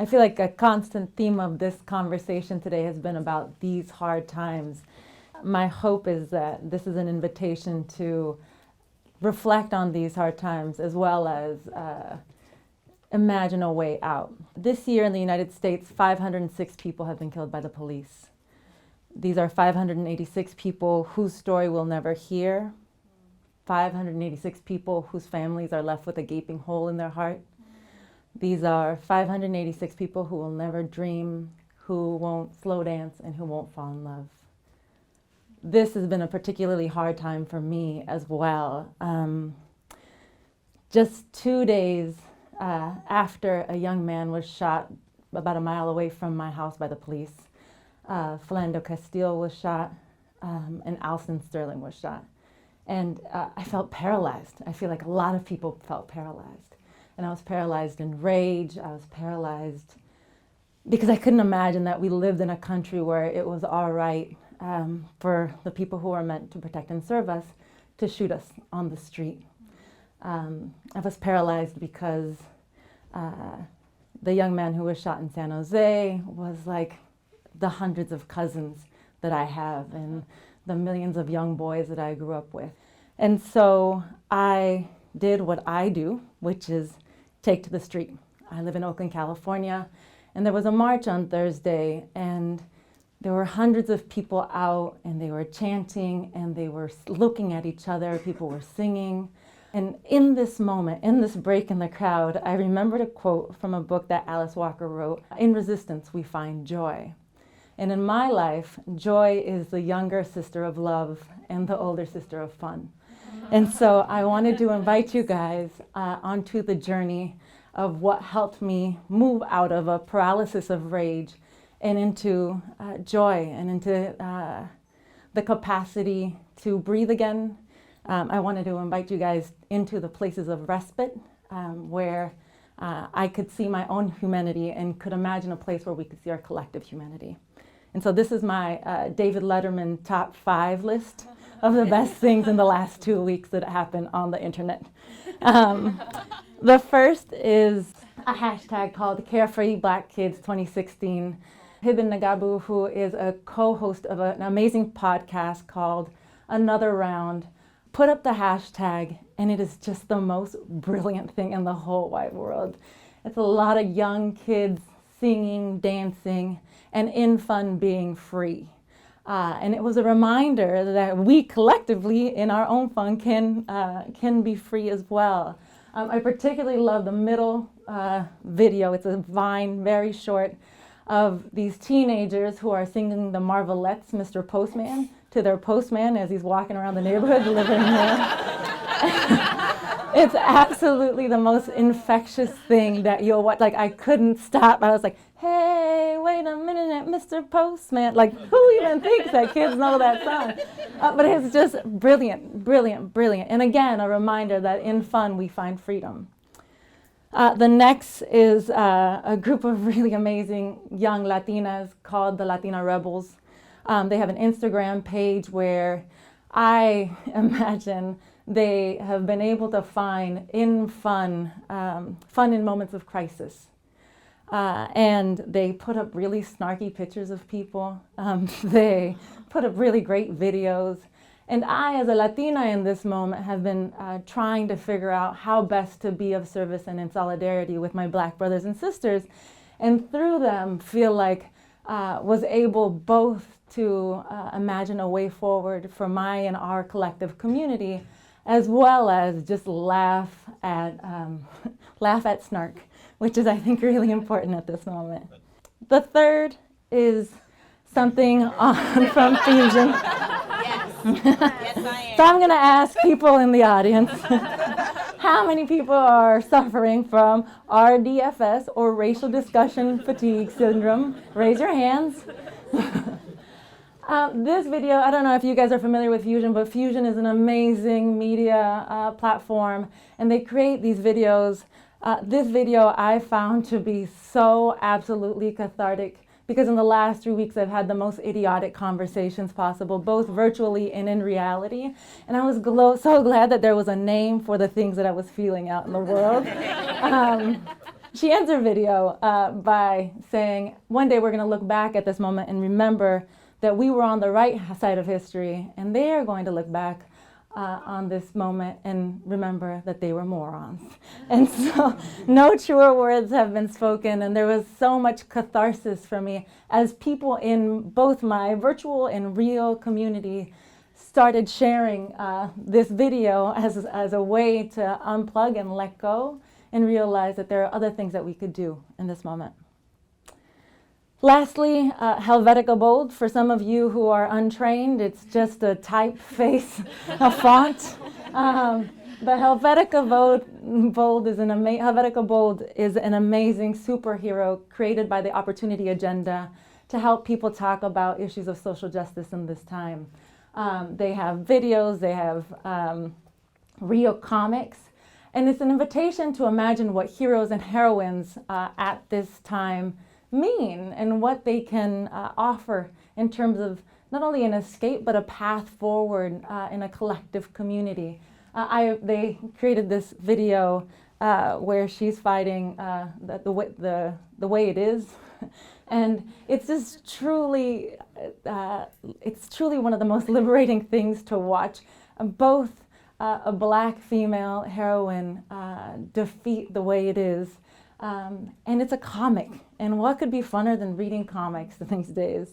I feel like a constant theme of this conversation today has been about these hard times. My hope is that this is an invitation to reflect on these hard times as well as imagine a way out. This year in the United States, 506 people have been killed by the police. These are 586 people whose story we'll never hear, 586 people whose families are left with a gaping hole in their heart. These are 586 people who will never dream, who won't slow dance, and who won't fall in love. This has been a particularly hard time for me as well. Just 2 days after a young man was shot about a mile away from my house by the police, Philando Castile was shot, and Alston Sterling was shot. And I felt paralyzed. I feel like a lot of people felt paralyzed. And I was paralyzed in rage. I was paralyzed because I couldn't imagine that we lived in a country where it was all right for the people who are meant to protect and serve us to shoot us on the street. I was paralyzed because the young man who was shot in San Jose was like the hundreds of cousins that I have and the millions of young boys that I grew up with. And so I did what I do, which is take to the street. I live in Oakland, California, and there was a march on Thursday, and there were hundreds of people out, and they were chanting, and they were looking at each other, people were singing. And in this moment, in this break in the crowd, I remembered a quote from a book that Alice Walker wrote, "In resistance, we find joy." And in my life, joy is the younger sister of love and the older sister of fun. And so I wanted to invite you guys onto the journey of what helped me move out of a paralysis of rage and into joy and into the capacity to breathe again. I wanted to invite you guys into the places of respite where I could see my own humanity and could imagine a place where we could see our collective humanity. And so this is my David Letterman top 5 list of the best things in the last 2 weeks that happened on the internet. The first is a hashtag called Carefree Black Kids 2016. Hibin Nagabu, who is a co-host of an amazing podcast called Another Round, put up the hashtag, and it is just the most brilliant thing in the whole wide world. It's a lot of young kids singing, dancing, and in fun being free. And it was a reminder that we collectively in our own fun can be free as well. I particularly love the middle video. It's a Vine, very short, of these teenagers who are singing the Marvelettes' Mr. Postman to their postman as he's walking around the neighborhood delivering mail. It's absolutely the most infectious thing that you'll watch. Like, I couldn't stop. I was like, hey, wait a minute, Mr. Postman. Like, who even thinks that kids know that song? But it's just brilliant, brilliant, brilliant. And again, a reminder that in fun we find freedom. The next is a group of really amazing young Latinas called the Latina Rebels. They have an Instagram page where I imagine they have been able to find in fun in moments of crisis. And they put up really snarky pictures of people. They put up really great videos. And I, as a Latina in this moment, have been trying to figure out how best to be of service and in solidarity with my Black brothers and sisters. And through them, feel like was able both to imagine a way forward for my and our collective community, as well as just laugh at snark, which is, I think, really important at this moment. The third is something from Fusion. Yes. Yes, I am. So I'm going to ask people in the audience, how many people are suffering from RDFS, or racial discussion fatigue syndrome? Raise your hands. This video, I don't know if you guys are familiar with Fusion, but Fusion is an amazing media platform, and they create these videos. This video I found to be so absolutely cathartic, because in the last 3 weeks I've had the most idiotic conversations possible, both virtually and in reality. And I was so glad that there was a name for the things that I was feeling out in the world. She ends her video by saying, one day we're going to look back at this moment and remember that we were on the right side of history, and they are going to look back on this moment and remember that they were morons. And so no truer words have been spoken, and there was so much catharsis for me as people in both my virtual and real community started sharing this video as a way to unplug and let go and realize that there are other things that we could do in this moment. Lastly, Helvetica Bold. For some of you who are untrained, it's just a typeface, a font. But Helvetica Bold is an amazing superhero created by the Opportunity Agenda to help people talk about issues of social justice in this time. They have videos, they have real comics, and it's an invitation to imagine what heroes and heroines at this time mean and what they can offer in terms of not only an escape but a path forward in a collective community. They created this video where she's fighting the way it is, and it's just truly one of the most liberating things to watch. Both a Black female heroine defeat the way it is. And it's a comic, and what could be funner than reading comics these days?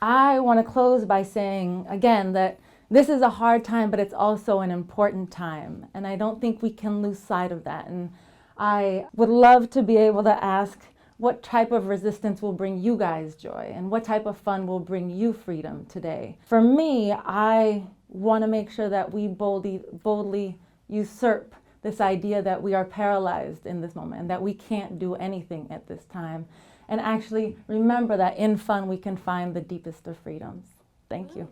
I want to close by saying, again, that this is a hard time, but it's also an important time, and I don't think we can lose sight of that. And I would love to be able to ask, what type of resistance will bring you guys joy, and what type of fun will bring you freedom today? For me, I want to make sure that we boldly usurp this idea that we are paralyzed in this moment and that we can't do anything at this time. And actually remember that in fun we can find the deepest of freedoms. Thank you.